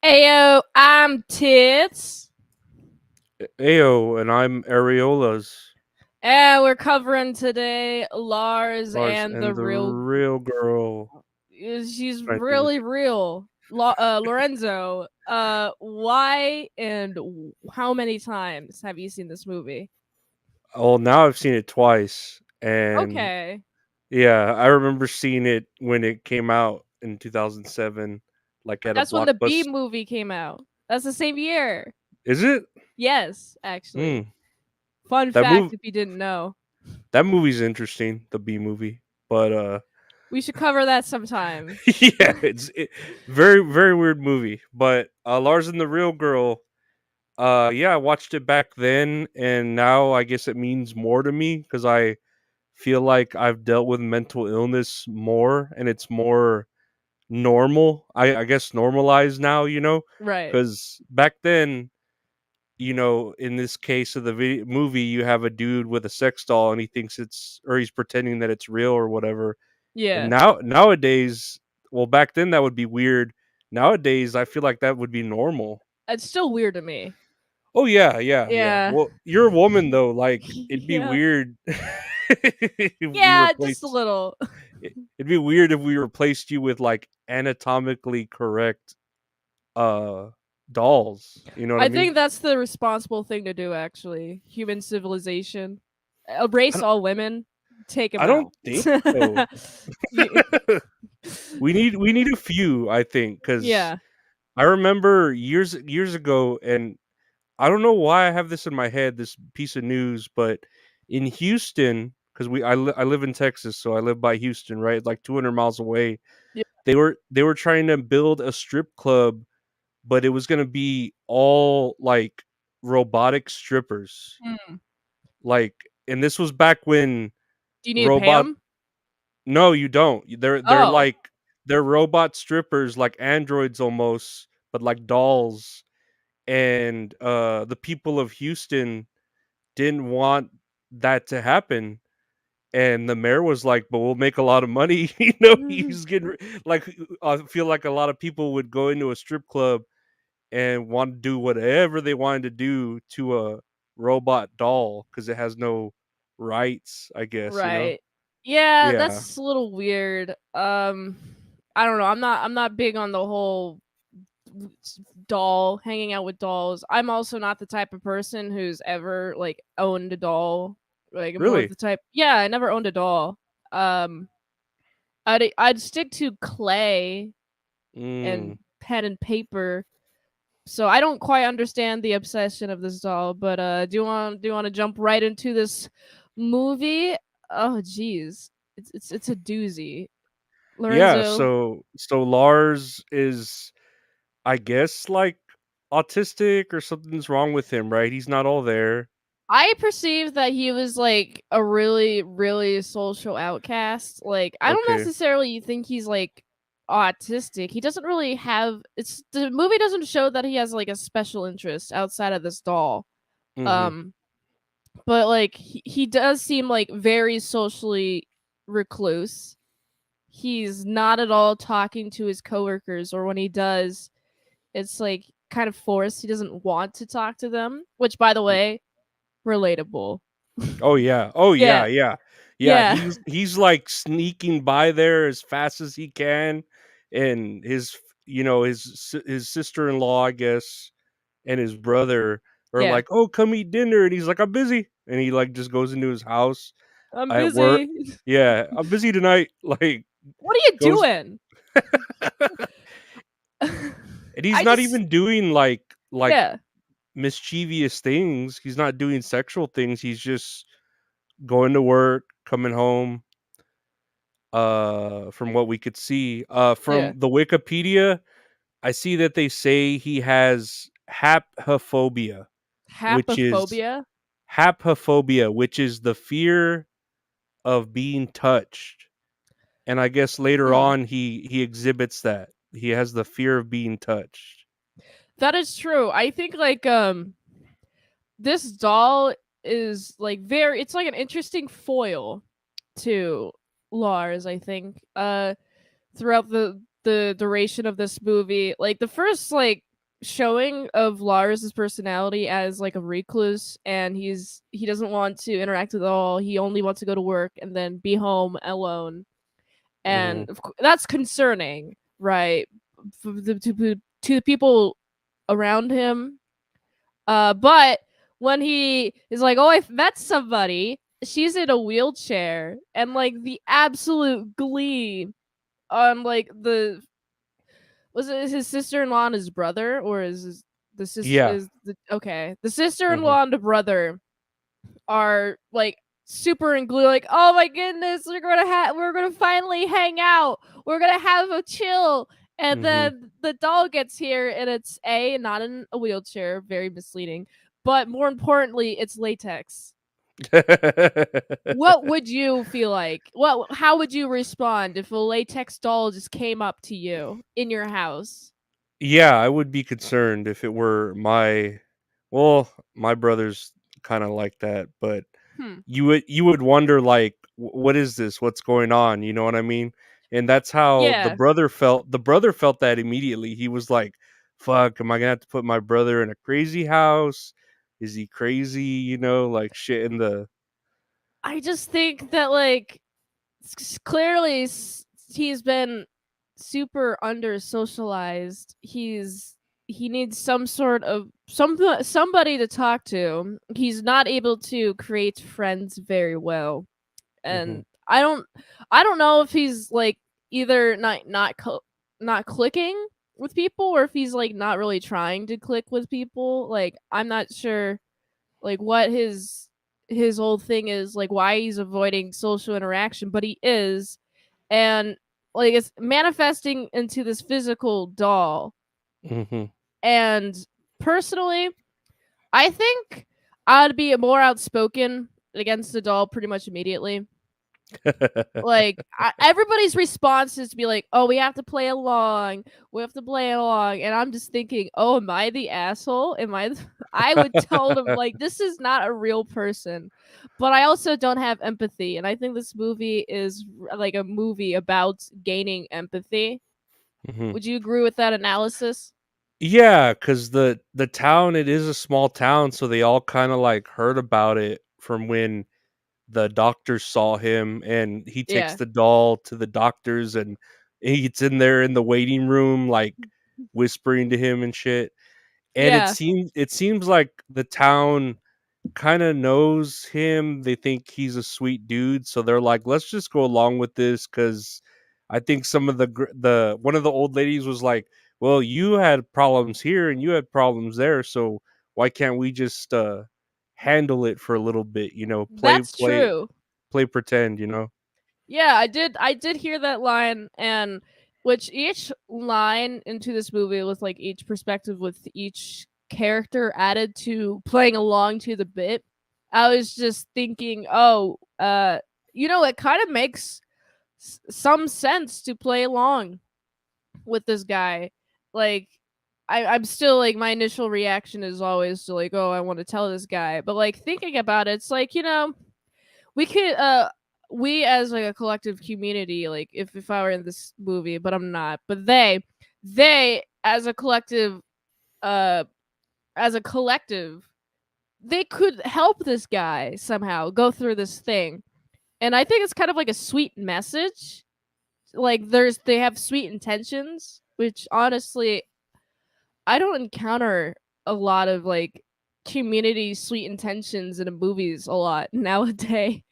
Ayo, I'm Tits. Ayo, and I'm Areolas. And we're covering today Lars Lars and the and the real. real girl. She's I think really real. Lorenzo, why and how many times have you seen this movie? well now I've seen it twice, and Okay. yeah, I remember seeing it when it came out in 2007, like at a That's when the B blockbuster. movie came out. That's the same year. Is it? Yes, actually. Hmm. Fun That fact move if you didn't know. that movie's interesting, the B movie, but We should cover that sometime. yeah, very very weird movie. But Lars and the real girl. Yeah, I watched it back then, and now I guess it means more to me because I feel like I've dealt with mental illness more, and it's more normal. I guess normalized now, Right. because back then, in this case of the movie, you have a dude with a sex doll, and he thinks or he's pretending that it's real or whatever. And Yeah. nowadays, well, back then that would be weird. Nowadays, I feel like that would be normal. It's still weird to me. Oh yeah, yeah, yeah. Yeah. Well, you're a woman though. Like it'd be Yeah. weird if we Yeah, just a replaced. little. It'd be weird if we replaced you with like anatomically correct uh dolls. You know what I I mean? think that's the responsible thing to do, actually. Human civilization. I Erase don't. all women, take them I don't out. think so. You- we need a few. I think because yeah. I remember years ago, and I don't know why I have this in my head. This piece of news, but in Houston, because I live in Texas, so I live by Houston, right, like 200 miles away. Yeah. They were trying to build a strip club, but it was gonna be all like robotic strippers. Mm. Like, and this was back when Do you need to pay robot. them? No, you don't. They're Oh. like they're robot strippers, like androids almost, but like dolls. And the people of Houston didn't want that to happen. And the mayor was like, "But we'll make a lot of money." He's getting like I feel like a lot of people would go into a strip club and want to do whatever they wanted to do to a robot doll because it has no rights. I guess Right. Yeah, Yeah, that's a little weird. I don't know. I'm not big on the whole doll hanging out with dolls. I'm also not the type of person who's ever like owned a doll. Like I'm more of really. the type. Yeah, I never owned a doll. Um, I'd stick to clay Mm. and pen and paper. So I don't quite understand the obsession of this doll. But do you want to jump right into this movie? Oh, geez, it's a doozy. Yeah. Lorenzo, So Lars is, I guess, like autistic or something's wrong with him, right? He's not all there. I perceived that he was like a really, really social outcast. Like, I don't Okay. necessarily think he's like autistic. He doesn't really have it's the movie doesn't show that he has like a special interest outside of this doll. Mm-hmm. Um, but like he does seem like very socially recluse. He's not at all talking to his coworkers, or when he does, it's like kind of forced. He doesn't want to talk to them, which by the way, relatable. Oh yeah. Oh Yeah. yeah. Yeah. Yeah. Yeah. He's like sneaking by there as fast as he can, and his sister in law, I guess, and his brother are Yeah. like, "Oh, come eat dinner," and he's like, "I'm busy," and he like just goes into his house I'm at work. busy. Yeah, I'm busy tonight. Like What are you goes, doing? and he's I not just even doing like yeah. mischievous things. He's not doing sexual things. He's just going to work, coming home. From what we could see, Yeah. from the Wikipedia, I see that they say he has haphophobia, which is Hapophobia? the fear of being touched. And I guess later Hmm. on he exhibits that. He has the fear of being touched. That is true. I think like this doll is like very it's like an interesting foil to Lars, I think. Throughout the duration of this movie. Like the first like showing of Lars's personality as like a recluse, and he doesn't want to interact with all. He only wants to go to work and then be home alone, Mhm. and that's concerning, right? To the people around him. But when he is like, "Oh, I met somebody," she's in a wheelchair, and like the absolute glee on like the was it his sister-in-law and his brother, or the sister Yeah. is the okay the Mhm. sister-in-law and the brother are like super in glue, like, "Oh my goodness, we're gonna finally hang out, we're gonna have a chill." And Mhm. then the doll gets here, and it's not in a wheelchair, very misleading, but more importantly, it's latex. What would you feel like? How would you respond if a latex doll just came up to you in your house? Yeah, I would be concerned if it were my brother's kinda like that, but Hmm. you would wonder, like, "What is this? What's going on?" You know what I mean? And that's how Yeah. the brother felt that immediately. He was like, "Fuck, am I gonna have to put my brother in a crazy house? Is he crazy?" Like, shit in the I just think that like clearly he's been super under socialized. He needs somebody to talk to. He's not able to create friends very well, Mhm, and I don't know if he's like either not clicking with people, or if he's like not really trying to click with people. Like, I'm not sure like what his whole thing is, like why he's avoiding social interaction, but he is. And like it's manifesting into this physical doll. mhm. And personally, I think I'd be more outspoken against the doll pretty much immediately. Like, everybody's response is to be like, "Oh, we have to play along. We have to play along." And I'm just thinking, "Oh, am I the asshole? Am I?" I would tell them like, "This is not a real person." But I also don't have empathy, and I think this movie is like a movie about gaining empathy. Mhm. Would you agree with that analysis? Yeah, cause the town, it is a small town, so they all kinda, like, heard about it from when the doctors saw him, and he takes Yeah. the doll to the doctors, and he's in there in the waiting room, like, whispering to him and shit, and Yeah. it seems like the town kinda knows him. They think he's a sweet dude, so they're like, "Let's just go along with this." Because I think some of the one of the old ladies was like, "Well, you had problems here and you had problems there, so why can't we just, handle it for a little bit, That's true. play pretend," you know? Yeah, I did hear that line, and which each line into this movie with like each perspective with each character added to playing along to the bit. I was just thinking, "Oh, it kind of makes some sense to play along with this guy." Like, I'm still like my initial reaction is always to like, "Oh, I want to tell this guy." But like thinking about it, it's like, we could we as like a collective community, like if I were in this movie, but I'm not, but they uh as a collective, they could help this guy somehow go through this thing. And I think it's kind of like a sweet message. Like, they have sweet intentions, which honestly I don't encounter a lot of like community sweet intentions in the movies a lot nowadays.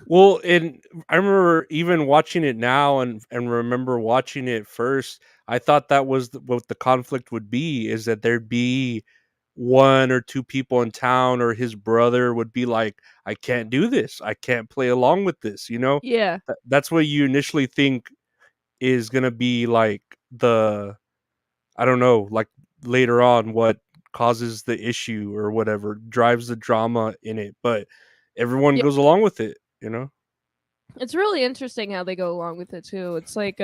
Well, and I remember even watching it now and remember watching it first, I thought that was what the conflict would be, is that there'd be 1 or 2 people in town, or his brother would be like, "I can't do this. I can't play along with this," you know? Yeah. That's what you initially think is gonna be like the I don't know, like, later on what causes the issue or whatever, drives the drama in it, but everyone goes along with it, you know? It's really interesting how they go along with it too. It's like,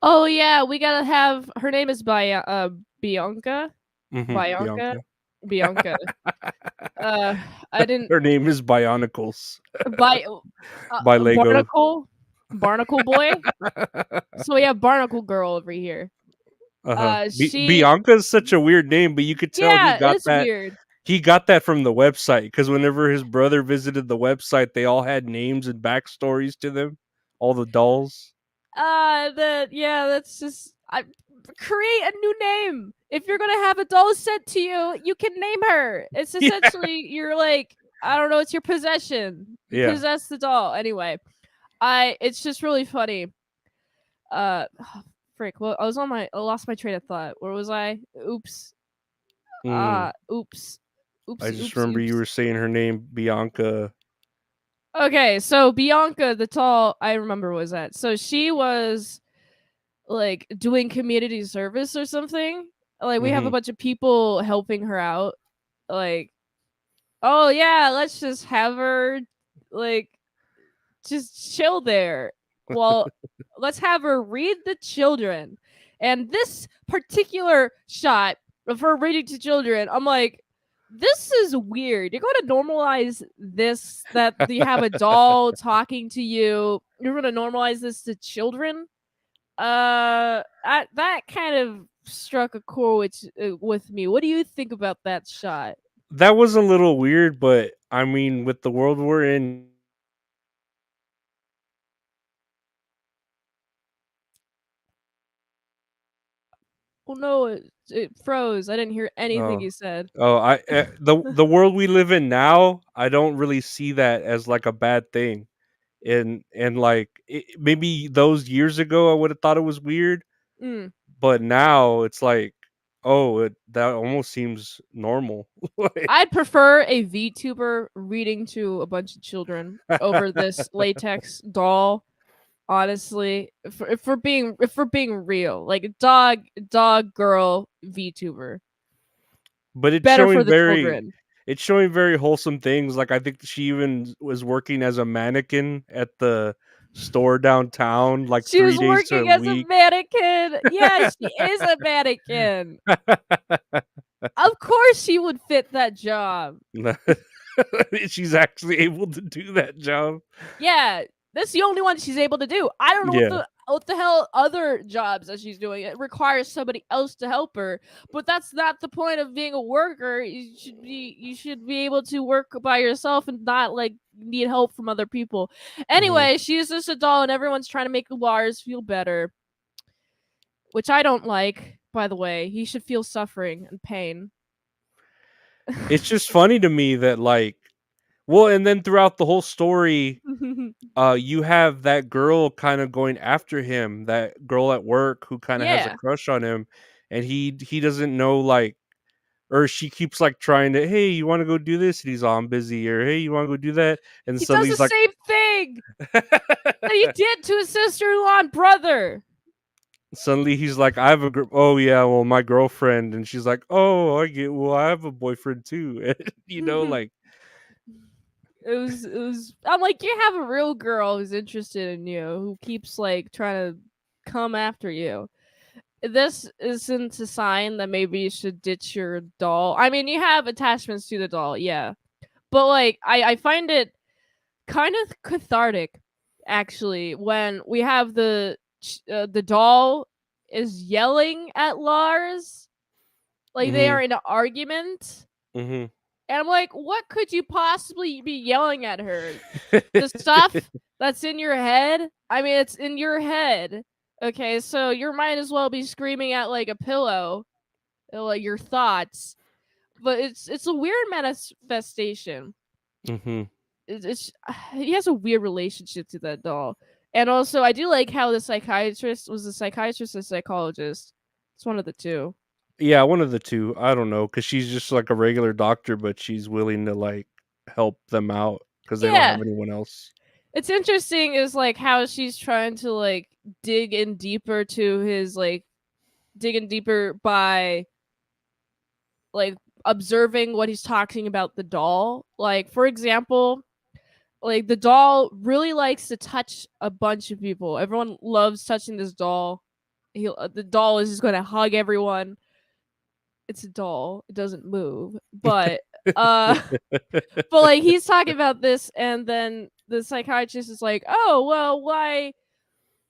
oh yeah, we gotta have her name is Bianca, Mhm, Bianca, Bianca. Bianca. Uh, I didn't Her name is Bionicles by by Lego. Barnacle, Barnacle boy. So we have Barnacle girl over here. She Bianca is such a weird name, but you could tell yeah, it's weird. he got that from the website because whenever his brother visited the website, they all had names and backstories to them, all the dolls. That's just I create a new name. If you're gonna have a doll sent to you, you can name her. It's Yeah, essentially you're like I don't know, it's your possession. You yeah. possess the doll. Anyway, I it's just really funny. Uh Frick, well I lost my train of thought. Where was I? Oops. Mm. Oops. I Oopsie just oopsie remember you oops. were saying her name, Bianca. Okay, so Bianca the tall I remember was that. So she was like doing community service or something. Like we have a Hmm. bunch of people helping her out. Like, oh yeah, let's just have her like just chill there. Well, let's have her read the children. And this particular shot of her reading to children, I'm like, this is weird. You're going to normalize this that you have a doll talking to you. You're going to normalize this to children. That kind of struck a chord with me. What do you think about that shot? That was a little weird, but I mean, with the world we're in, Oh no, it froze. I didn't hear anything oh, you said. the world we live in now, I don't really see that as like a bad thing. And like maybe those years ago, I would have thought it was weird, Mm. but now it's like, oh, that almost seems normal. Like- I'd prefer a VTuber reading to a bunch of children over this latex doll. Honestly, if we're being real, like dog girl VTuber, but better for the children. it's showing very wholesome things. Like I think she even was working as a mannequin at the store downtown like She was 3 days to a working as a week. mannequin. Yeah, she is a mannequin. Of course she would fit that job. She's actually able to do that job. Yeah, that's the only one she's able to do. I don't know Yeah. what the hell other jobs that she's doing. It requires somebody else to help her. But that's not the point of being a worker. You should be able to work by yourself and not like need help from other people. Mhm. Anyway, she's just a doll and everyone's trying to make Lars feel better, which I don't like, by the way. He should feel suffering and pain. It's just funny to me that like well, and then throughout the whole story, you have that girl kind of going after him, that girl at work who kind of has a Yeah. crush on him, and he doesn't know like, or she keeps like trying to, hey, you want to go do this? And he's all, I'm busy, or hey, you want to go do that? And He suddenly does the he's like, same thing that he did to his sister-in-law and brother. suddenly he's like, I have a oh yeah, well my girlfriend, and she's like, oh I get, well I have a boyfriend too, and, like, It was I'm like, you have a real girl who's interested in you, who keeps like trying to come after you. This isn't a sign that maybe you should ditch your doll. I mean, you have attachments to the doll, yeah. But like I find it kind of cathartic actually when we have the doll is yelling at Lars like they mm-hmm, are in an argument. mm-hmm. And I'm like, what could you possibly be yelling at her? The stuff that's in your head? I mean, it's in your head. Okay, so you might as well be screaming at like a pillow, like your thoughts. But it's a weird manifestation. Mm-hmm. It's he has a weird relationship to that doll. And also, I do like how the psychiatrist was a psychiatrist or psychologist. It's one of the two. Yeah, one of the two. I don't know, because she's just like a regular doctor, but she's willing to like help them out because they don't Yeah, have anyone else. it's interesting is like how she's trying to like dig in deeper to his like digging deeper by like observing what he's talking about the doll. Like for example, like the doll really likes to touch a bunch of people. Everyone loves touching this doll. The doll is just going to hug everyone. It's a doll. It doesn't move. Uh but like he's talking about this and then the psychiatrist is like, "Oh, well,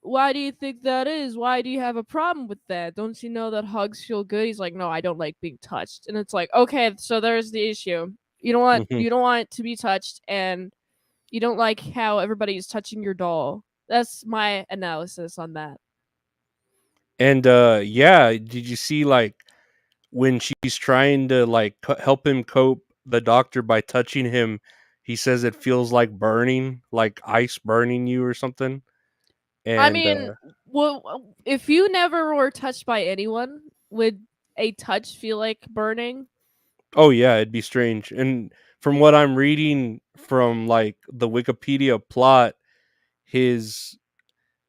why do you think that is? Why do you have a problem with that? Don't you know that hugs feel good? He's like, no, I don't like being touched. And it's like, okay, so there's the issue. Mhm. You don't want to be touched, and you don't like how everybody's touching your doll. That's my analysis on that. And yeah, did you see like when she's trying to like help him cope, the doctor by touching him, he says it feels like burning, like ice burning you or something. I And mean, well, if you never were touched by anyone, would a touch feel like burning? oh yeah, it'd be strange. And from what I'm reading from like the Wikipedia plot, his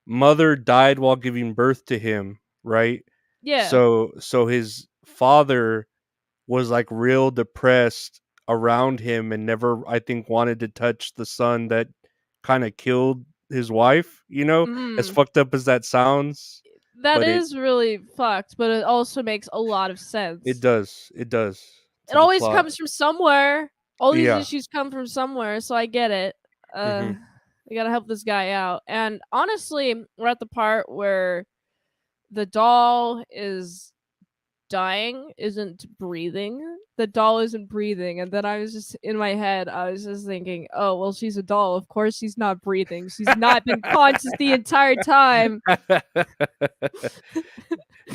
mother died while giving birth to him, right? Yeah. So his father was like real depressed around him and never, I think, wanted to touch the son that kind of killed his wife, as Mm. fucked up as that sounds. That But it is really fucked, but it also makes a lot of it sense. does. It does It to the always plot. comes from somewhere. All these Yeah. issues come from somewhere, so I get it. Hmm. We gotta help this guy out. And honestly, we're at the part where the doll is dying, isn't breathing. The doll isn't breathing. And then I was just in my head, I was just thinking, oh, well, she's a doll. Of course she's not breathing. She's not been conscious the entire time.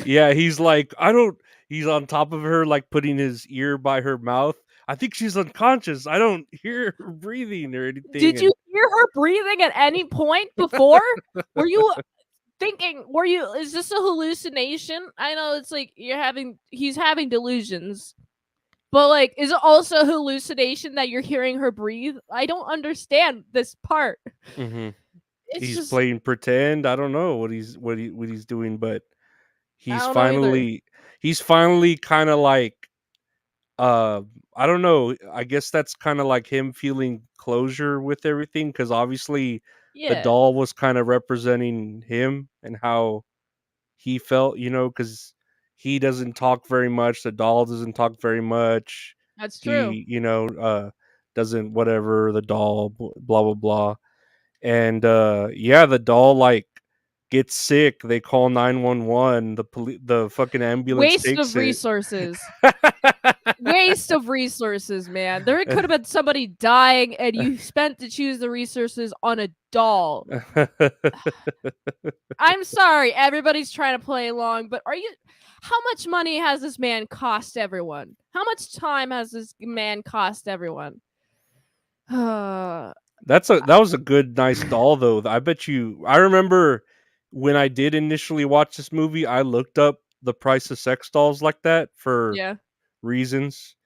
Yeah, he's like, I don't. He's on top of her, like putting his ear by her mouth. I think she's unconscious. I don't hear her breathing or anything. Did you And hear her breathing at any point before? Were you is this a hallucination? I know it's like he's having delusions. But like, is it also a hallucination that you're hearing her breathe? I don't understand this part. hmm It's he's just playing pretend. I don't know what he's doing, but I he's don't know either. finally he's finally kind of like uh I don't know. I guess that's kind of like him feeling closure with everything because obviously the Yeah, doll was kind of representing him and how he felt, because he doesn't talk very much. The doll doesn't talk very much. that's true. He, doesn't whatever the doll, blah blah blah. And yeah, the doll like gets sick. They call 911. The fucking ambulance Waste takes of it. resources. Waste of resources, man. There could have been somebody dying, and you spent to choose the resources on a doll. I'm sorry, everybody's trying to play along, but how much money has this man cost everyone? How much time has this man cost everyone? That was a good, nice doll though. I bet you. I remember when I did initially watch this movie, I looked up the price of sex dolls like that for Yeah. reasons.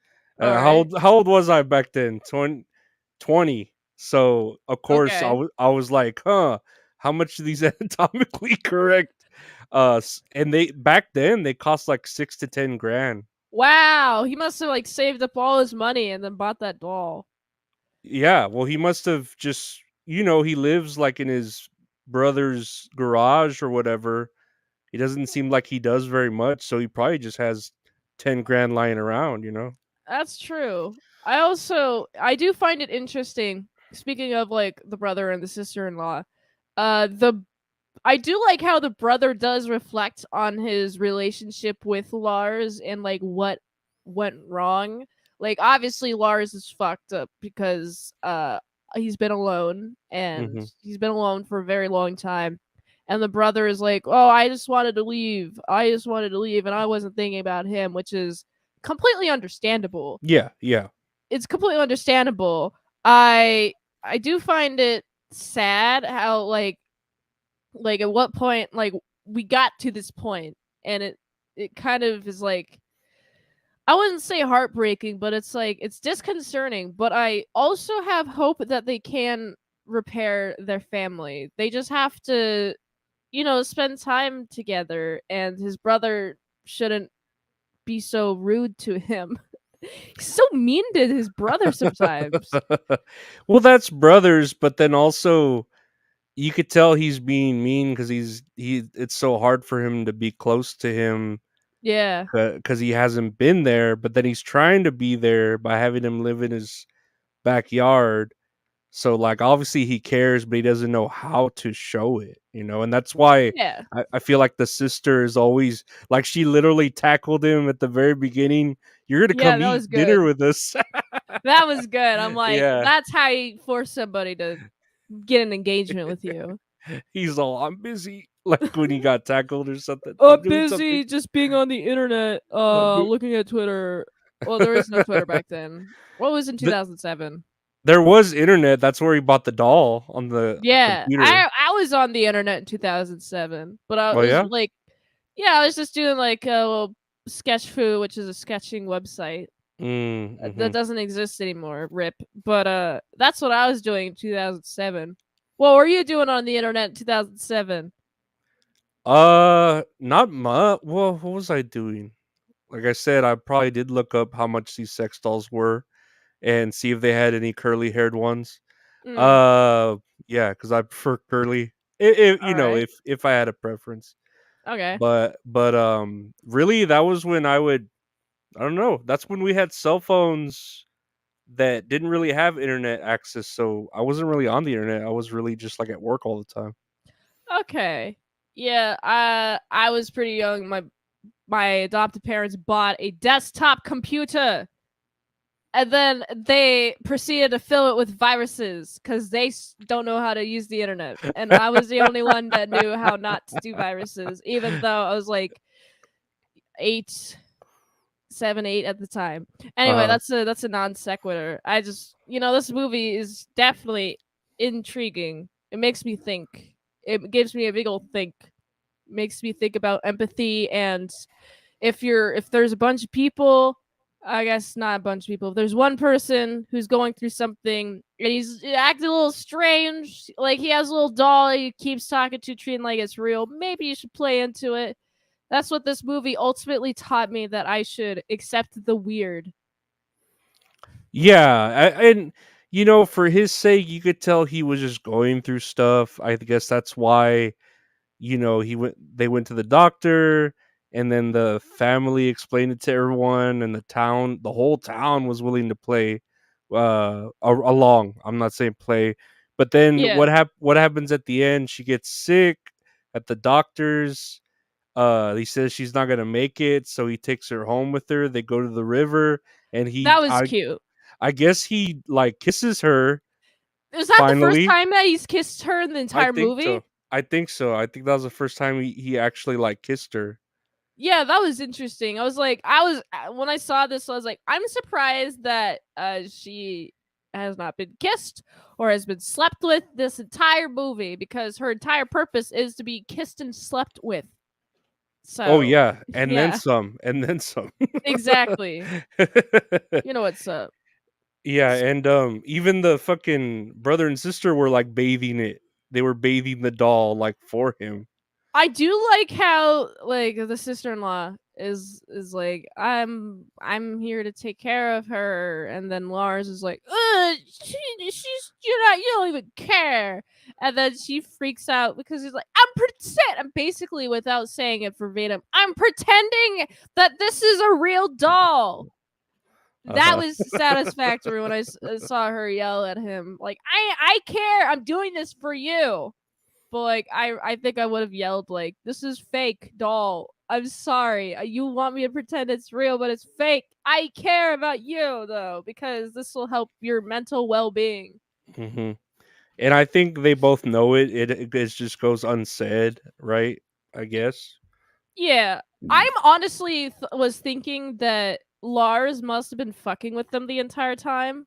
All How right. old how old was I back then? 20. So of course Okay. I was like, huh, how much are these anatomically correct? And they back then they cost like 6 to 10 grand. Wow, he must have like saved up all his money and then bought that doll. Yeah, well, he must have just, he lives like in his brother's garage or whatever. He doesn't seem like he does very much, so he probably just has 10 grand lying around. That's true. I do find it interesting. Speaking of like the brother and the sister-in-law, the I do like how the brother does reflect on his relationship with Lars and like what went wrong. Like obviously Lars is fucked up because he's been alone and Hmm. he's been alone for a very long time. And the brother is like, "Oh, I just wanted to leave. I just wanted to leave and I wasn't thinking about him," which is completely understandable. Yeah, yeah. It's completely understandable. I I do find it sad how like at what point like we got to this point and it kind of is like I wouldn't say heartbreaking, but it's like it's disconcerting, but I also have hope that they can repair their family. They just have to, spend time together, and his brother shouldn't be so rude to him. He's so mean to his brother sometimes. Well, that's brothers, but then also you could tell he's being mean because it's so hard for him to be close to him Yeah, because he hasn't been there, but then he's trying to be there by having him live in his backyard. So like obviously he cares, but he doesn't know how to show it. and that's why Yeah. I feel like the sister is always like she literally tackled him at the very beginning. You're gonna Yeah, come that was eat dinner good. with us. That was good. I'm like, Yeah. that's how you force somebody to get an engagement with you. He's all, I'm busy. Like when he got tackled or something. I'm I'm doing something. busy just being on the internet, I'm doing looking at Twitter. Well, there was no Twitter back then. What was in the, 2007? there was internet. That's where he bought the doll on the Yeah, computer. I was on the internet in 2007, but I Oh was yeah. like, yeah, I was just doing like a little Sketchfoo, which is a sketching website that Mm-hmm. doesn't exist anymore. Rip. But that's what I was doing in 2007. What were you doing on the internet in 2007? Not much. Well, what was I doing? Like I said, I probably did look up how much these sex dolls were and see if they had any curly haired ones. Mm, Uh, yeah, because I prefer curly. If, all right. if I had a preference, Okay. but really, that was when I would. I don't know. That's when we had cell phones that didn't really have internet access, so I wasn't really on the internet. I was really just like at work all the time. Okay. Yeah, I was pretty young. My adopted parents bought a desktop computer, and then they proceeded to fill it with viruses because they don't know how to use the internet. And I was the only one that knew how not to do viruses, even though I was like 8, 7, 8 at the time. Anyway, Uh, that's a non sequitur. I just this movie is definitely intriguing. It makes me think. It gives me a big old think. Makes me think about empathy, and if there's a bunch of people, I guess not a bunch of people. If there's one person who's going through something and he's acting a little strange, like he has a little doll he keeps talking to, treating like it's real, maybe you should play into it. That's what this movie ultimately taught me, that I should accept the weird. yeah, and for his sake, you could tell he was just going through stuff. I guess that's why they went to the doctor, and then the family explained it to everyone, and the whole town was willing to play along. I'm not saying play, but then Yeah, what happens at the end? She gets sick at the doctor's. He says she's not gonna make it, so he takes her home with her. They go to the river, and that was cute. I guess he like kisses her Is that the first finally. time that he's kissed her in the I entire think movie? so. I think so. I think that was the first time he actually like kissed her. Yeah, that was interesting. When I saw this, I was like, I'm surprised that she has not been kissed or has been slept with this entire movie, because her entire purpose is to be kissed and slept with. Oh So, yeah, and then yeah, some, and then some. exactly. You know what's up. Yeah, and even the fucking brother and sister were like bathing it. They were bathing the doll like for him. I do like how like the sister-in-law is like, I'm here to take care of her, and then Lars is like, she's you don't even care, and then she freaks out because he's like, I'm basically, without saying it verbatim, I'm pretending that this is a real doll. That Uh-huh. was satisfactory when I saw her yell at him like, I care, I'm doing this for you. But like, I think I would have yelled like, "This is fake, doll. I'm sorry. You want me to pretend it's real, but it's fake. I care about you though, because this will help your mental well-being." hmm And I think they both know it. It just goes unsaid, right? I guess. Yeah, I'm honestly was thinking that Lars must have been fucking with them the entire time.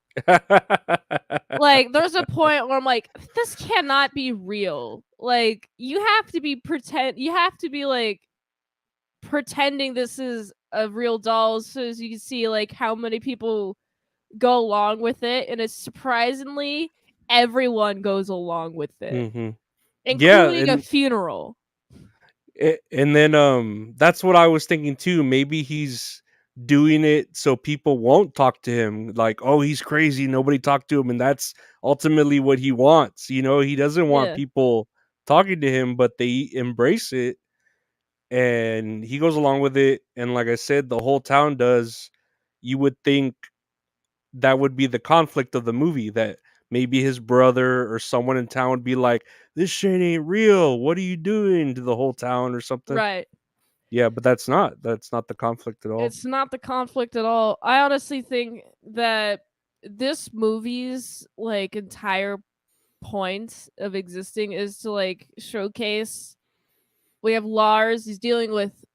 Like, there's a point where I'm like, this cannot be real. Like, you have to be You have to be like pretending this is a real doll, so as you can see like how many people go along with it, and it's surprisingly everyone goes along with it, hmm Yeah, including a funeral. and then that's what I was thinking too. Maybe he's doing it so people won't talk to him. Like, oh, he's crazy. Nobody talked to him, and that's ultimately what he wants. He doesn't want Yeah, people talking to him, but they embrace it, and he goes along with it. And like I said, the whole town does. You would think that would be the conflict of the movie, that maybe his brother or someone in town would be like, "This shit ain't real. What are you doing?" to the whole town or something. Right. Yeah, but that's not the conflict at all. It's not the conflict at all. I honestly think that this movie's like entire point of existing is to like showcase. We have Lars, he's dealing with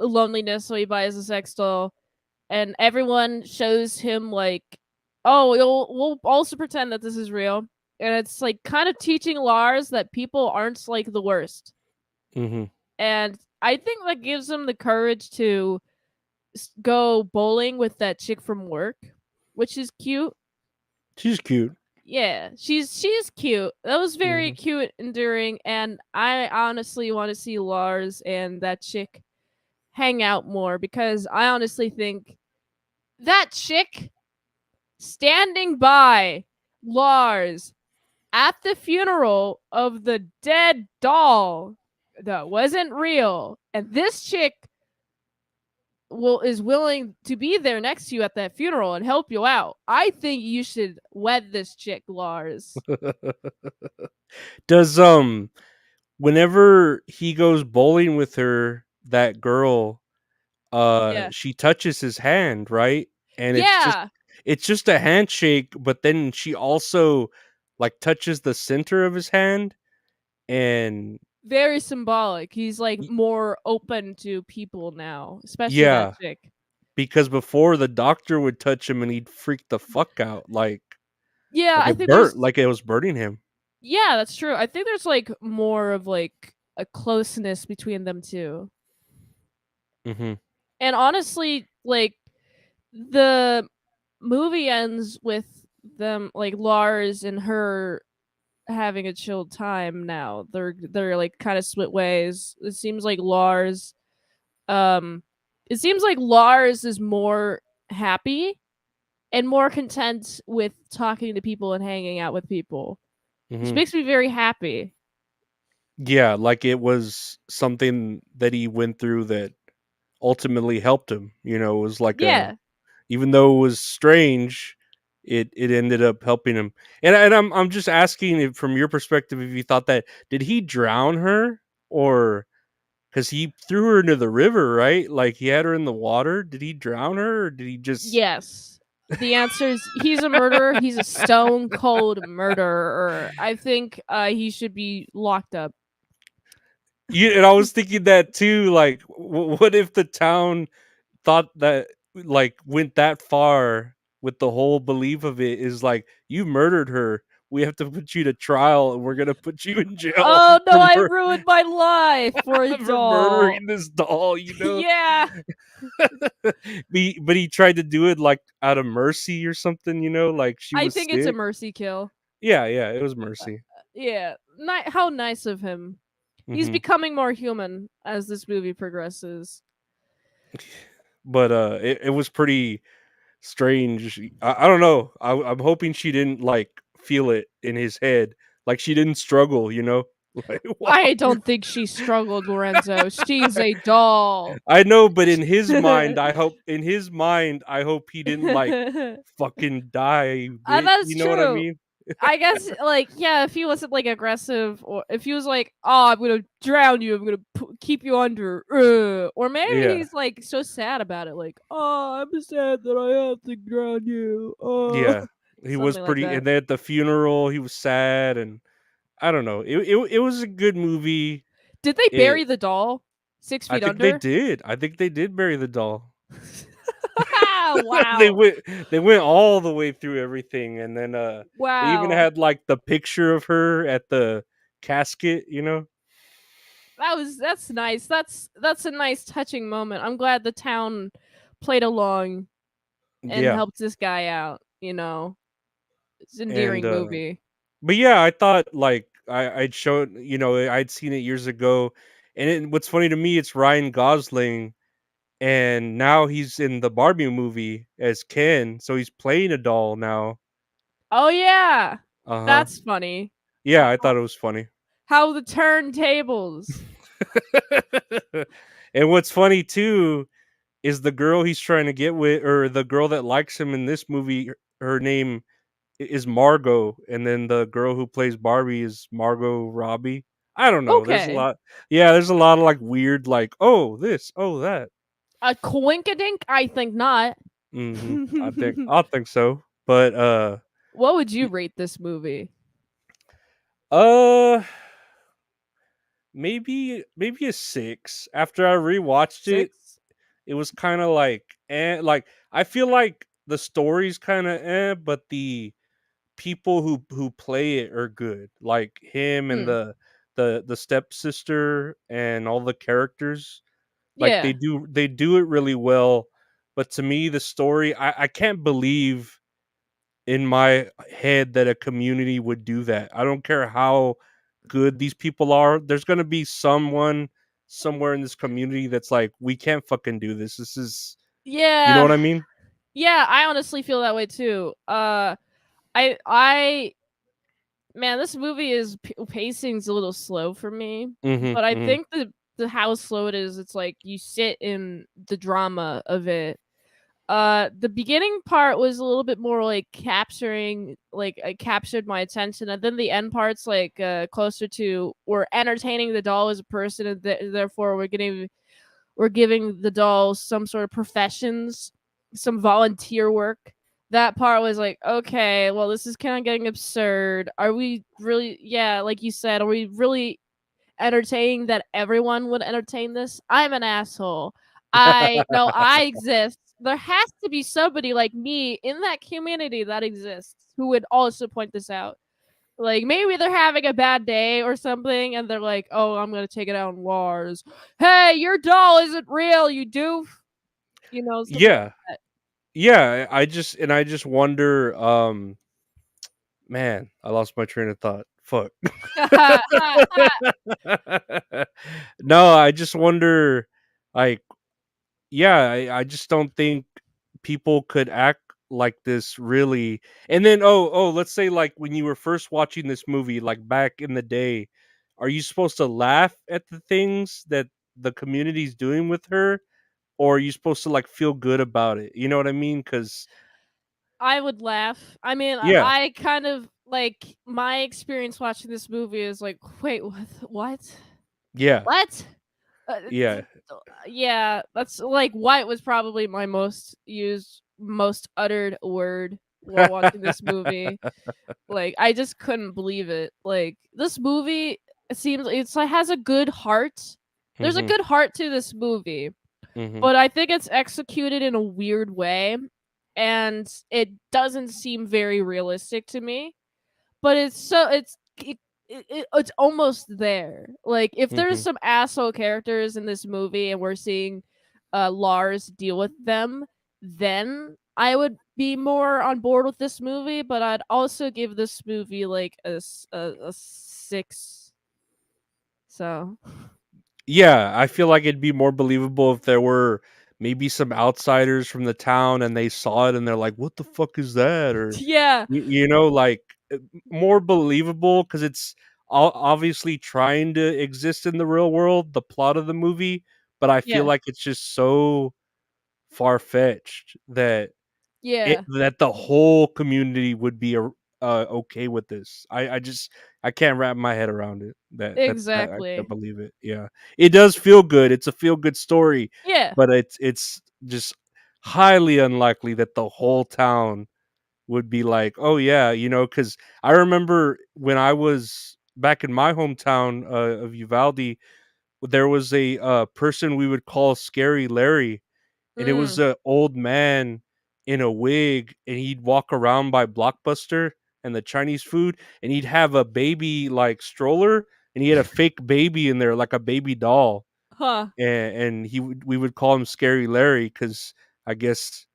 loneliness, so he buys a sex doll, and everyone shows him like, oh, we'll also pretend that this is real. And it's like kind of teaching Lars that people aren't like the worst. Hmm. And I think that gives him the courage to go bowling with that chick from work, which is cute. She's cute. Yeah, she's cute. That was very Hmm. cute, enduring, and I honestly want to see Lars and that chick hang out more because I honestly think that chick standing by Lars at the funeral of the dead doll that wasn't real, and this chick is willing to be there next to you at that funeral and help you out. I think you should wed this chick, Lars. Does whenever he goes bowling with her, that girl, Yeah. she touches his hand, right? And Yeah. it's just a handshake, but then she also like touches the center of his hand and Very symbolic. He's like y- more open to people now, especially that yeah, chick. because before the doctor would touch him and he'd freak the fuck out Yeah, like I it think there's burnt, like it was burning him. yeah, that's true. I think there's like more of like a closeness between them two. Mhm. And honestly, like the movie ends with them like Lars and her having a chilled time now. They're like kind of split ways. Um it seems like Lars is more happy and more content with talking to people and hanging out with people, which Mhm. makes me very happy. Yeah, like it was something that he went through that ultimately helped him. It was like a Yeah. even though it was strange, it ended up helping him. And I'm just asking if, from your perspective, if you thought that did he drown her or because he threw her into the river, right? Like he had her in the water. Did he drown her or did he just? Yes. The answer is he's a murderer. He's a stone cold murderer. I think he should be locked up. And I was thinking that too. Like, what if the town thought that like went that far with the whole belief of it is like you murdered her. We have to put you to trial and we're gonna put you in jail Oh no, for I ruined my life for a for doll. murdering this doll. Yeah. But he tried to do it like out of mercy or something, like she I was think it's a sick. mercy kill. Yeah, yeah, it was Uh, mercy. yeah. How nice of him. He's Hmm. becoming more human as this movie progresses. But it was pretty strange. I don't know. I'm hoping she didn't like feel it in his head, like she didn't struggle, like while I don't think she struggled, Lorenzo. She's a doll. I know, but in his mind, I hope he didn't like fucking die, bitch. That's You know what I true. mean? I guess, like, yeah, if he wasn't like aggressive, or if he was like, "Oh, I'm gonna drown you. I'm gonna keep you under," or maybe Yeah, he's like so sad about it, like, "Oh, I'm sad that I have to drown you." Oh, yeah. He was something like pretty, that. and then at the funeral, he was sad, and I don't know. It was a good movie. Did they It. bury the doll six I feet think they under? did. I think they did bury the doll. they Wow, went they went all the way through everything, and then they even wow. had like the picture of her at the casket. That's nice. That's a nice touching moment. I'm glad the town played along and Yeah, helped this guy out. It's an and endearing movie. but yeah, I thought like I'd shown I'd seen it years ago, and what's funny to me, it's Ryan Gosling, and now he's in the Barbie movie as Ken, so he's playing a doll now. Oh yeah, Uh huh. that's funny. Yeah, I thought it was funny. How the turntables. And what's funny too is the girl he's trying to get with, or the girl that likes him in this movie. Her name is Margot, and then the girl who plays Barbie is Margot Robbie. I don't know. There's a Okay. lot. Yeah, there's a lot of like weird, like oh this, oh that. A coinkadink? I think not. I think so. But What would you y- rate this movie? uh maybe a 6. After I rewatched it, 6? it was kind of like like I feel like the story's kind of but the people who play it are good. Like him and Hmm. the stepsister and all the characters. Like Yeah. they do it really well. But to me the story, I can't believe in my head that a community would do that. I don't care how good these people are. There's going to be someone somewhere in this community that's like, we can't fucking do this. This is, you know Yeah. what I mean? Yeah, I honestly feel that way too. I man, this movie is pacing's a little slow for me, Mhm. but I Mhm. think the how slow it is, it's like you sit in the drama of it. The beginning part was a little bit more like capturing, like it captured my attention, and then the end part's like closer to we're entertaining the doll as a person, and therefore we're giving the dolls some sort of professions, some volunteer work. That part was like, okay, well, this is kind of getting absurd. Are we really, yeah, like you said, are we really entertaining that everyone would entertain this? I'm an asshole. I know I exist. There has to be somebody like me in that community that exists who would also point this out. Like maybe they're having a bad day or something, and they're like, "Oh, I'm gonna take it out on Lars. Hey, your doll isn't real, you doof." Something Yeah. like Yeah. I just wonder, man, I lost my train of thought. Fuck. that. No, I just wonder, like, yeah, I just don't think people could act like this really. And then let's say like when you were first watching this movie, like back in the day, are you supposed to laugh at the things that the community's doing with her, or are you supposed to like feel good about it? You know what I mean? Because I would laugh. I mean, yeah, I kind of like my experience watching this movie is like, wait, what? What? yeah, What? yeah, Yeah, that's like white was probably my most used, most uttered word while watching this movie. Like I just couldn't believe it. Like this movie, it seems it's like has a good heart. There's a hmm good heart to this movie, hmm but I think it's executed in a weird way, and it doesn't seem very realistic to me. But it's almost there. Like if there's hmm some asshole characters in this movie and we're seeing Lars deal with them, then I would be more on board with this movie. But I'd also give this movie like a 6. So yeah, I feel like it'd be more believable if there were maybe some outsiders from the town and they saw it and they're like, "What the fuck is that?" Or yeah, like more believable because it's obviously trying to exist in the real world, the plot of the movie. But I feel yeah, like it's just so far fetched that yeah, the whole community would be okay with this. I can't wrap my head around it. I can't exactly. believe it. Yeah, it does feel good. It's a feel good story, Yeah, but it's just highly unlikely that the whole town would be like, oh yeah, because I remember when I was back in my hometown of Uvalde, there was a person we would call Scary Larry, and it was mm, a old man in a wig, and he'd walk around by Blockbuster and the Chinese food, and he'd have a baby like stroller, and he had a fake baby in there, like a baby doll, huh. and we would call him Scary Larry because I guess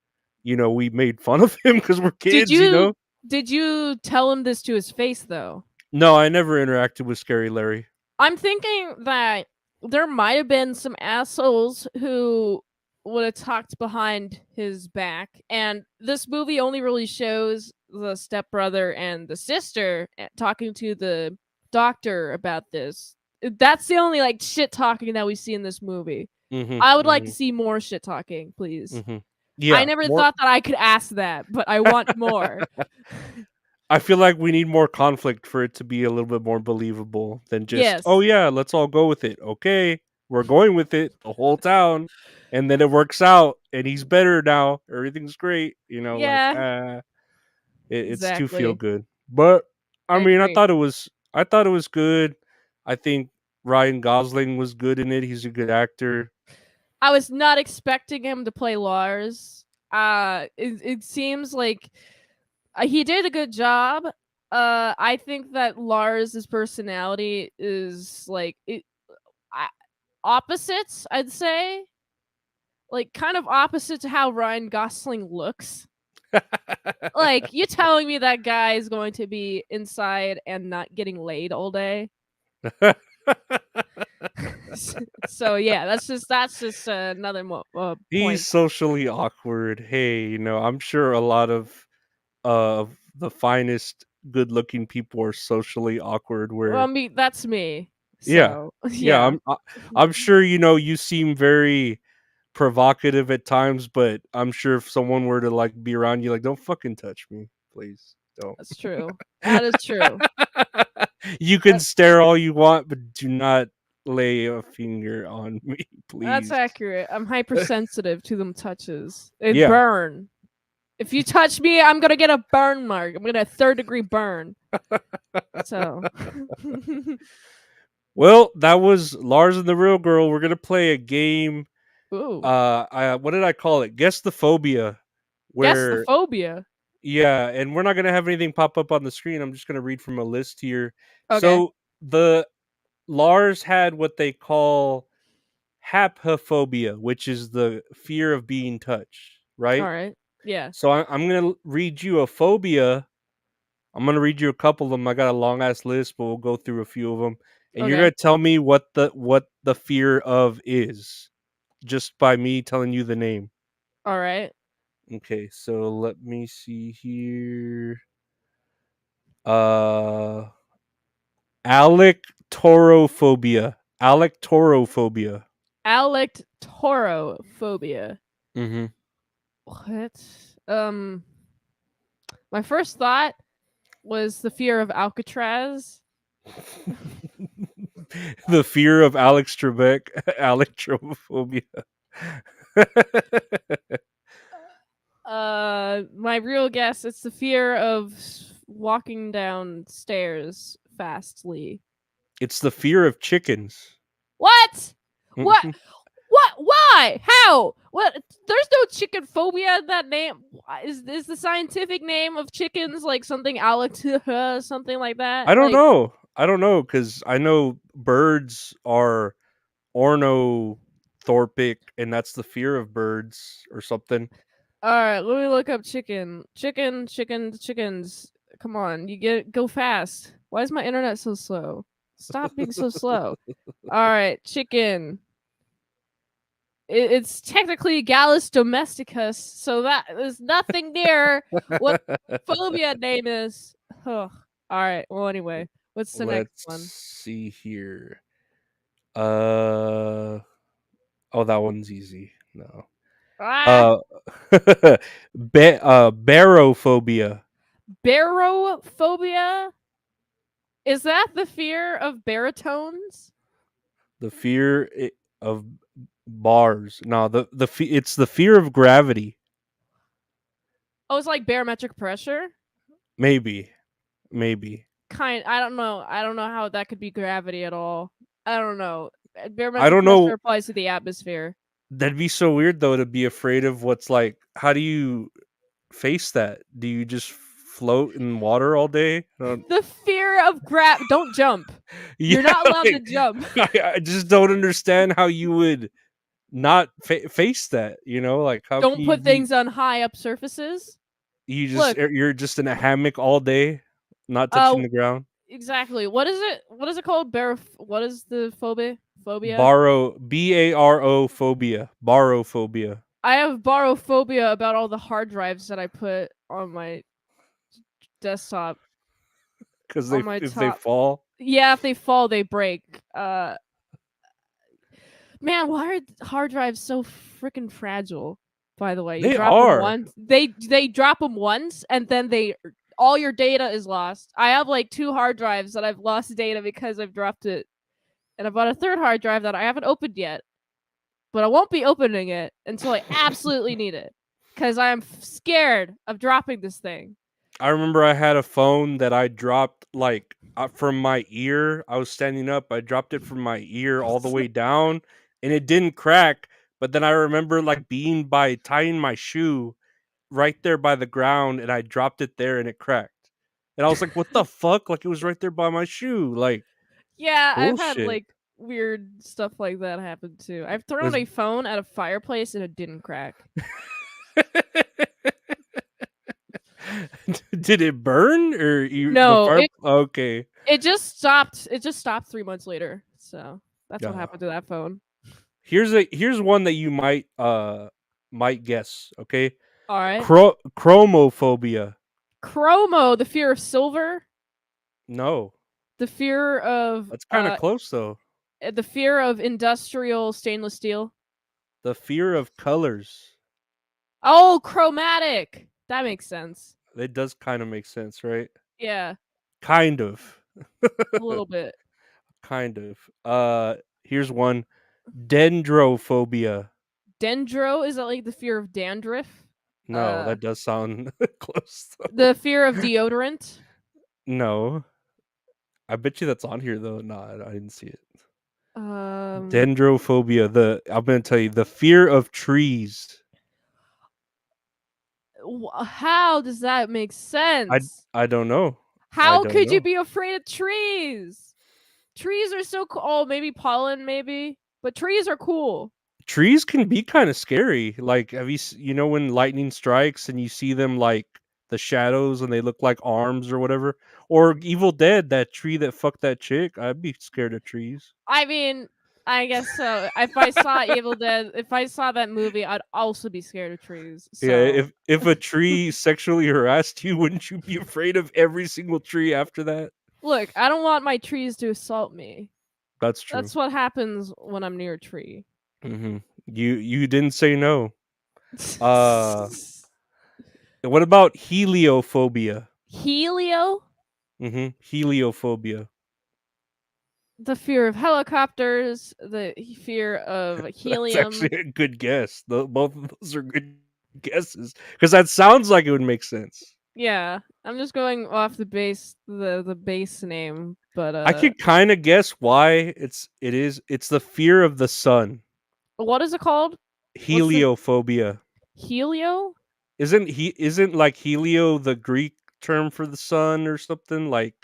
we made fun of him because we're Did kids, you did you tell him this to his face though? No, I never interacted with Scary Larry. I'm thinking that there might have been some assholes who would have talked behind his back, and this movie only really shows the stepbrother and the sister talking to the doctor about this. That's the only like shit talking that we see in this movie. Mhm, I would like to mhm, see more shit talking, please. mhm. I Yeah, never more thought that I could ask that, but I want more. I feel like we need more conflict for it to be a little bit more believable than just, oh Yes. yeah, let's all go with it. Okay, we're going with it, the whole town, and then it works out, and he's better now. Everything's great. Like Yeah. it's too feel Exactly. good. But I I mean, agree. I thought it was good. I think Ryan Gosling was good in it. He's a good actor. I was not expecting him to play Lars. It seems like he did a good job. I think that Lars's personality is like I, opposites. I'd say like kind of opposite to how Ryan Gosling looks. Like you telling me that guy is going to be inside and not getting laid all day. So yeah, that's just another He's point. socially awkward. Hey, I'm sure a lot of the finest good-looking people are socially awkward. Well, I Where mean, that's me. yeah, So yeah, yeah, I'm sure you seem very provocative at times, but I'm sure if someone were to like be around you, like, don't fucking touch me, please, don't. that's true. That is true. You can That, stare all you want, but do not lay a finger on me, that's please. accurate. I'm hypersensitive to them touches. They Yeah. burn. If you touch me, I'm gonna get a burn mark. I'm gonna 3rd-degree burn. So, Well, that was Lars and the Real Girl. We're gonna play a game. ooh, What did I call it? Guess the phobia. guess the Where phobia. Yeah, and we're not gonna have anything pop up on the screen. I'm just gonna read from a list here. Okay, So the Lars had what they call haphophobia, which is the fear of being touched, all right? right, yeah, So I'm gonna read you a phobia. I'm gonna read you a couple of them. I got a long ass list, but we'll go through a few of them, and you're okay, gonna tell me what the fear of is, just by me telling you the name. all right. Okay, so let me see here. Uh, Alectorophobia. Alectorophobia. Alectorophobia. Mm-hmm. What? My first thought was the fear of Alcatraz. The fear of Alex Trebek. Alectrophobia. My real guess it's the fear of walking down stairs fastly. It's the fear of chickens. What? What? What? Why? How? What? There's no chicken phobia in that name. Is the scientific name of chickens like something Alex something like that? I don't Like, know. I don't know because I know birds are ornothorpic, and that's the fear of birds or something. all right, let me look up chickens. Come on, go fast. Why is my internet so slow? Stop being so slow. All right, chicken. It's technically Gallus domesticus, so that is nothing near what phobia name is. Ugh. All right. Well, anyway, what's the next Let's one? see here. Uh oh, that one's easy. No. Ah, Uh, barophobia. barophobia. Is that the fear of baritones? The of bars. No, it's the fear of gravity. Oh, it's like barometric pressure. Maybe, maybe. I don't know. I don't know how that could be gravity at all. I don't know. I Barometric don't pressure know. applies to the atmosphere. That'd be so weird though to be afraid of what's like. How do you face that? Do you just float in water all day? I don't, The fear of Don't jump. yeah, You're not allowed to like, jump. I just don't understand how you would not face that. Like how can Don't you put be? things on high up surfaces. You Look, you're just in a hammock all day, not touching uh, the ground. exactly. What is it? What is it called? What is the phobia? Phobia. Baro phobia. Barophobia. I have barophobia about all the hard drives that I put on my desktop Because on my if they top. fall, Yeah, if they fall, they break. Man, why are hard drives so freaking fragile? By the way, you they drop them are. once, they drop them once, and then they all your data is lost. I have like 2 hard drives that I've lost data because I've dropped it. And I bought a third hard drive that I haven't opened yet. But I won't be opening it until I absolutely need it. Because I am scared of dropping this thing. I remember I had a phone that I dropped like from my ear. I was standing up. I dropped it from my ear all the way down, and it didn't crack. But then I remember like being by tying my shoe right there by the ground, and I dropped it there, and it cracked. And I was like, "What the fuck?" Like it was right there by my shoe. Like Yeah, I've had bullshit. like weird stuff like that happen too. I've thrown This a phone at a fireplace and it didn't crack. Did it burn or the No, fire? Okay. it just stopped. It just stopped 3 months later. So that's what Yeah. happened to that phone. Here's one that you might guess. Okay, All right. chromophobia. Chromo, the fear of silver, No, the fear of that's kind of close though. the fear of industrial stainless steel. The fear of colors. Oh, chromatic. That makes sense. It does kind of make sense, right? Yeah, Kind of. a little bit. Kind of. Here's one. Dendrophobia. Dendro, is that like the fear of dandruff? No, Uh that does sound close though. the fear of deodorant. No. I bet you that's on here though. No, I didn't see it. Um Dendrophobia. I'm gonna tell you the fear of trees. how does that make I sense? I don't know. I How don't could you know. be afraid of trees? Trees are so cool. Oh, maybe pollen, maybe. But trees are cool. Trees can be kind of scary. Like, have you know when lightning strikes and you see them like the shadows and they look like arms or whatever? Or Evil Dead, that tree that fucked that chick. I'd be scared of trees. I mean, I guess so. If I saw Evil Dead, if I saw that movie, I'd also be scared of trees. Yeah, So, if a tree sexually harassed you, wouldn't you be afraid of every single tree after that? look, I don't want my trees to assault me. That's true. That's what happens when I'm near a tree. Hmm. You didn't say no. Uh, what about heliophobia? Helio, Heliophobia. the fear of helicopters, the fear of That's helium. actually a good guess. Both of those are good guesses because that sounds like it would make sense. Yeah, I'm just going off the base name, but I could kind of guess why it's the fear of the sun. what is it called? What's the Heliophobia. helio? Isn't like helio the Greek term for the sun or something like?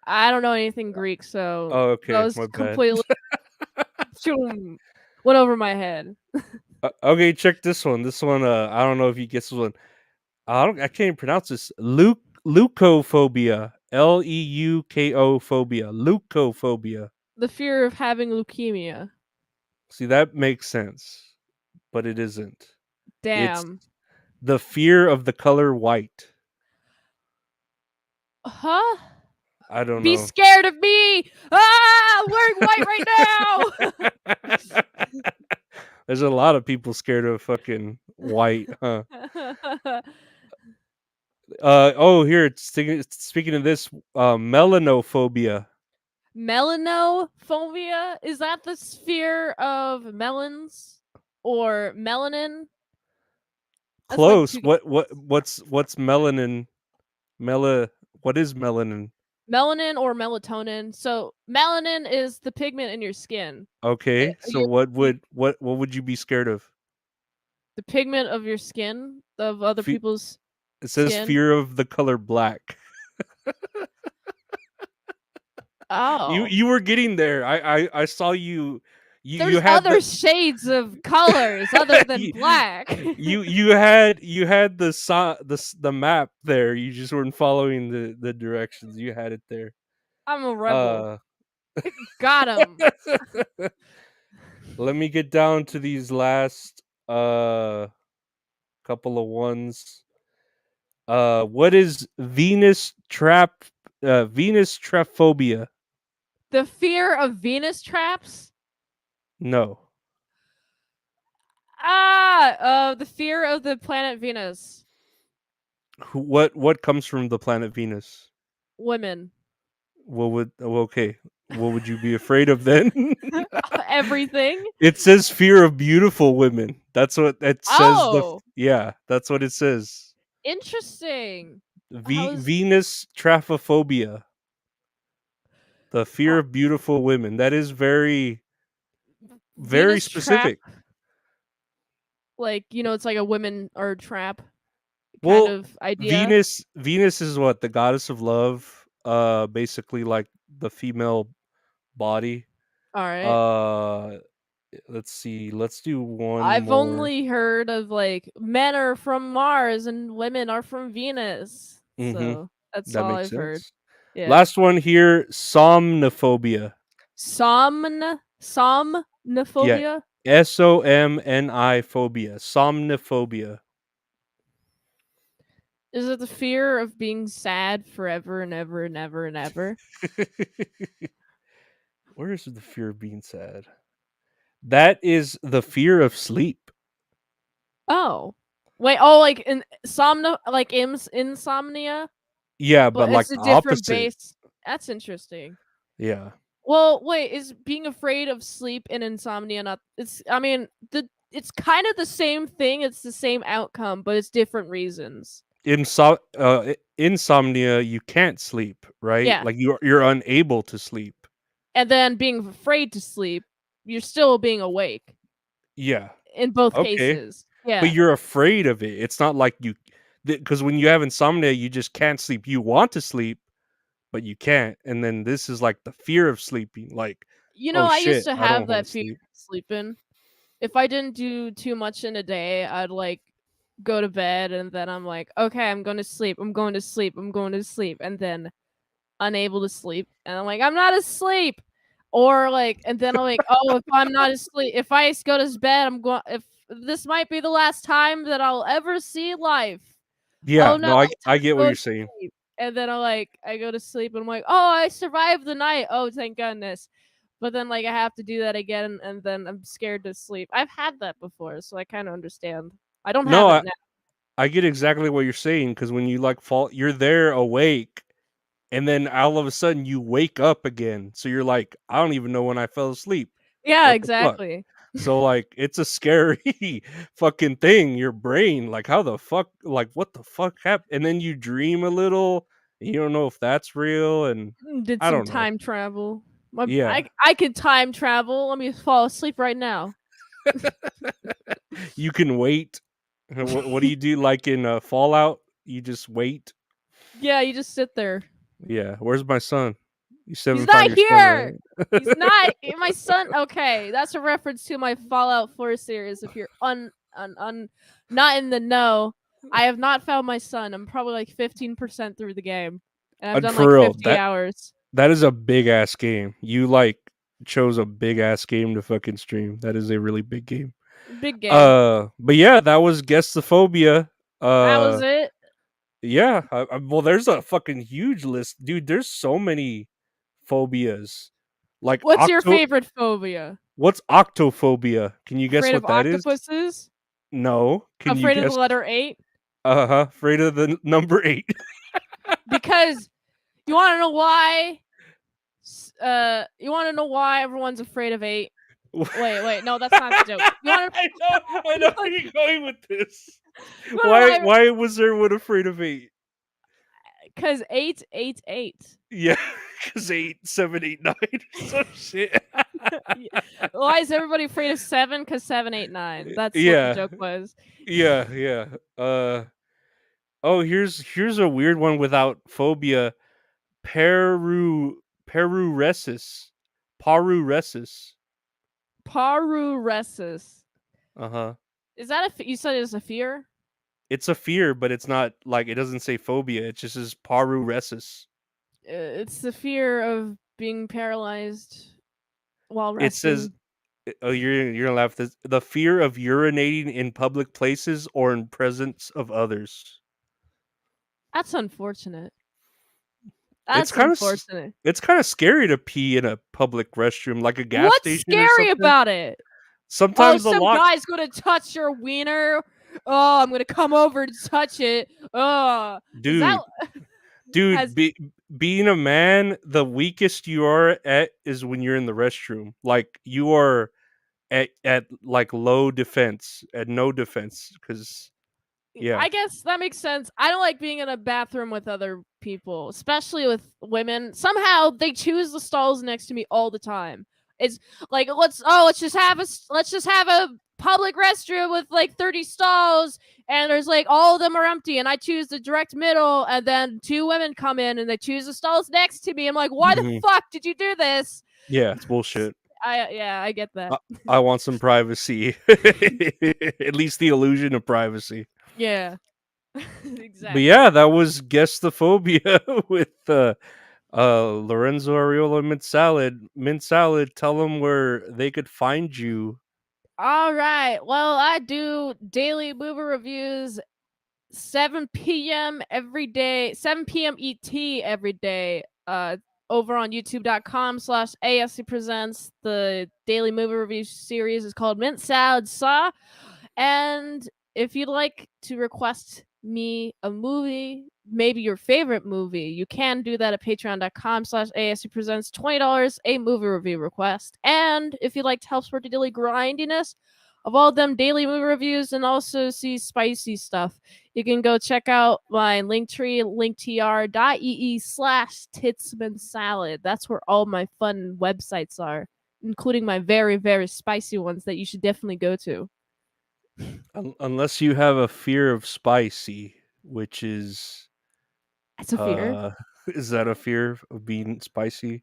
I don't know anything Greek, so Oh, that okay, was my bad. completely went over my head. Okay, check this one. This one, I don't know if you guess this one. I can't even pronounce this. Leukophobia. Leuko phobia. Leukophobia. The fear of having leukemia. See, that makes sense, but it isn't. It's Damn. the fear of the color white. Huh? I don't Be know. scared of me! Ah, I'm wearing white There's a lot of people scared of fucking white, huh? right now. Oh, here it's speaking of this, melanophobia. Melanophobia? Is that the sphere of melons or melanin? That's like Close. two What's melanin? Mela. What is melanin? melanin or melatonin. So melanin is the pigment in your skin. Okay, so Your, what would you be scared of? the pigment of your skin of other Fe- people's it says skin. fear of the color black. Oh, You were getting there. I saw you. You there's had other the shades of colors other than you, black. you had the map there. You just weren't following the directions. You had it there. I'm a rebel. Uh, Got him. let me get down to these last couple of ones. What is Venus traphobia? The fear of Venus traps. No. The fear of the planet Venus. What comes from the planet Venus? Women. Okay. What would you be afraid of then? Everything. It says fear of beautiful women. That's what it says. Oh, Yeah, that's what it says. interesting. How's Venus trophophobia, the fear uh, of beautiful women. That is very very Venus trap? specific. Like, it's like a women or trap kind Well, of idea. Venus is what, the goddess of love. Basically like the female body. All right. Uh, let's see. Let's do one I've more. only heard of like men are from Mars and women are from Venus. Mm-hmm. So that's That all makes I've heard. sense. Yeah. Last one here, somnophobia. Yeah, Somnophobia? SOMNI phobia. Somnophobia. Is it the fear of being sad forever and ever and ever and ever? Where is the fear of being sad? That is the fear of sleep. Oh. Wait, oh like in like insomnia, Yeah, but but like it's a the different opposite. base. That's interesting. Yeah. Well, wait, is being afraid of sleep and insomnia not it's I mean, it's kind of the same thing, it's the same outcome, but it's different reasons. Insomnia, you can't sleep, right? Yeah. Like you're unable to sleep. And then being afraid to sleep, you're still being awake Yeah. in both Okay. cases. But Yeah. you're afraid of it. It's not like you, because when you have insomnia, you just can't sleep. You want to sleep, but you can't. And then this is like the fear of sleeping. Like, oh I used shit, to I have don't want that to fear sleep. of sleeping. If I didn't do too much in a day, I'd like go to bed and then I'm like, okay, I'm going to sleep. I'm going to sleep. I'm going to sleep. And then unable to sleep. And I'm like, I'm not asleep. Or like, and then I'm like, oh, if I'm not asleep, if I go to bed, I'm going, if this might be the last time that I'll ever see life. Oh Yeah, no, no, I time to get what go you're to saying. sleep. And then I go to sleep and I'm like, oh, I survived the night. Oh, thank goodness. But then like I have to do that again and then I'm scared to sleep. I've had that before, so I kind of understand. I don't No, have it now. I get exactly what you're saying because when you like fall, you're there awake, and then all of a sudden you wake up again. So you're like, I don't even know when I fell asleep. Yeah, What the fuck? exactly. So like it's a scary fucking thing. Your brain, like how the fuck, like what the fuck happened? And then you dream a little, and you don't know if that's real, and Did I some don't know. time travel. My Yeah, I could time travel. Let me fall asleep right now. you can wait. What do you do? Like in Fallout, you just wait. Yeah, you just sit there. Yeah, where's my son? You still He's haven't found not your son, here. right? He's not my son. Okay, that's a reference to my Fallout 4 series. If you're not in the know, I have not found my son. I'm probably like 15% through the game, and I've done For like real, 50 hours. that is a big ass game. You like chose a big ass game to fucking stream. That is a really big game. Big game. But yeah, that was Guessophobia. That was Uh, it. yeah. Well, there's a fucking huge list, dude. There's so many phobias. Like What's your favorite phobia? What's octophobia? Can you guess Afraid of what that is? octopuses? No. Can you Afraid of the guess? letter 8? Afraid of the number 8. Because you want to know why? You want to know why everyone's afraid of 8? Wait, no, that's not the joke. You want I know where you're going with this. to know why? Why was everyone afraid of 8? Because 888. Yeah, because 8, 7, 8, 9 or some shit. Why is everybody afraid of 7? Because 789. That's what the Yeah, joke was. yeah. Oh, here's a weird one without phobia. Peru Peruresis. Paruresis. Paruresis. Uh-huh. Is that you said it's a fear? It's a fear, but it's not like it doesn't say phobia. It just says paruresis. It's the fear of being paralyzed while It says, resting. oh, you're gonna laugh. This the fear of urinating in public places or in presence of others. That's unfortunate. It's That's kind of unfortunate. it's kind of scary to pee in a public restroom, like a gas What's station or scary something. about it? Oh, Sometimes a some lot. guy's gonna touch your wiener Oh, I'm gonna come over to touch it. Oh, is that dude. Dude, has being a man, the weakest you are at is when you're in the restroom. Like you are at like low defense, at no defense, because yeah. I guess that makes sense. I don't like being in a bathroom with other people, especially with women. Somehow they choose the stalls next to me all the time. It's like let's just have a public restroom with like 30 stalls and there's like all of them are empty and I choose the direct middle and then two women come in and they choose the stalls next to me. I'm like, "Why the Mhm. fuck did you do this?" Yeah, it's bullshit. I get that. I want some privacy. At least the illusion of privacy. Yeah. But yeah, Exactly. that was Guess the Phobia with Lorenzo Arreola Mint Salad. Mint Salad, tell them where they could find you. All right. Well, I do daily movie reviews 7 p.m. every day, 7 p.m. ET every day. Over on youtube.com/ASC Presents. The daily movie review series is called Mint Salad Saw. And if you'd like to request me a movie, maybe your favorite movie, you can do that at patreon.com/ASC Presents. $20 a movie review request. And if you'd like to help support the daily grindiness of all them daily movie reviews and also see spicy stuff, you can go check out my linktree, linktr.ee/titsman salad. That's where all my fun websites are, including my very, very spicy ones that you should definitely go to. Unless you have a fear of spicy, which is That's a fear. uh is that a fear of being spicy?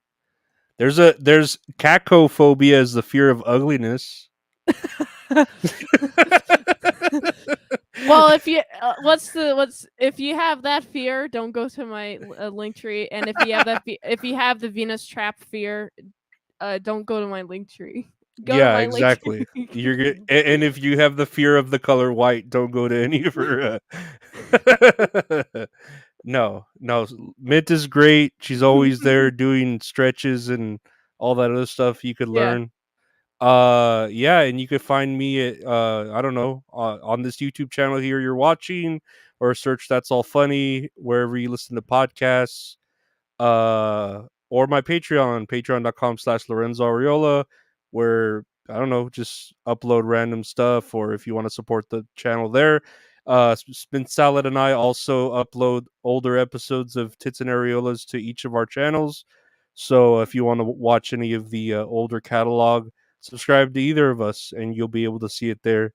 There's cacophobia is the fear of ugliness. Well, if you what's if you have that fear, don't go to my link tree. And if you have if you have the Venus trap fear, don't go to my link tree. Go to Yeah, my link exactly. tree. You're good. And if you have the fear of the color white, don't go to any of her. No, no. Mint is great. She's always there doing stretches and all that other stuff you could Yeah. learn. Yeah, and you could find me at I don't know, on this YouTube channel here you're watching, or search That's All Funny wherever you listen to podcasts. Or my patreon.com/Lorenzo Arreola, where I don't know, just upload random stuff, or if you want to support the channel there. Spin Salad and I also upload older episodes of Tits and Areolas to each of our channels. So if you want to watch any of the older catalog, subscribe to either of us and you'll be able to see it there.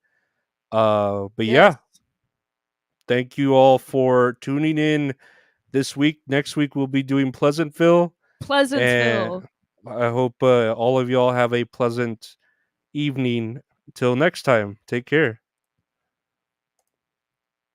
But Yes. yeah, thank you all for tuning in this week. Next week we'll be doing Pleasantville, and Pleasantville. I hope all of y'all have a pleasant evening. Till next time, take care.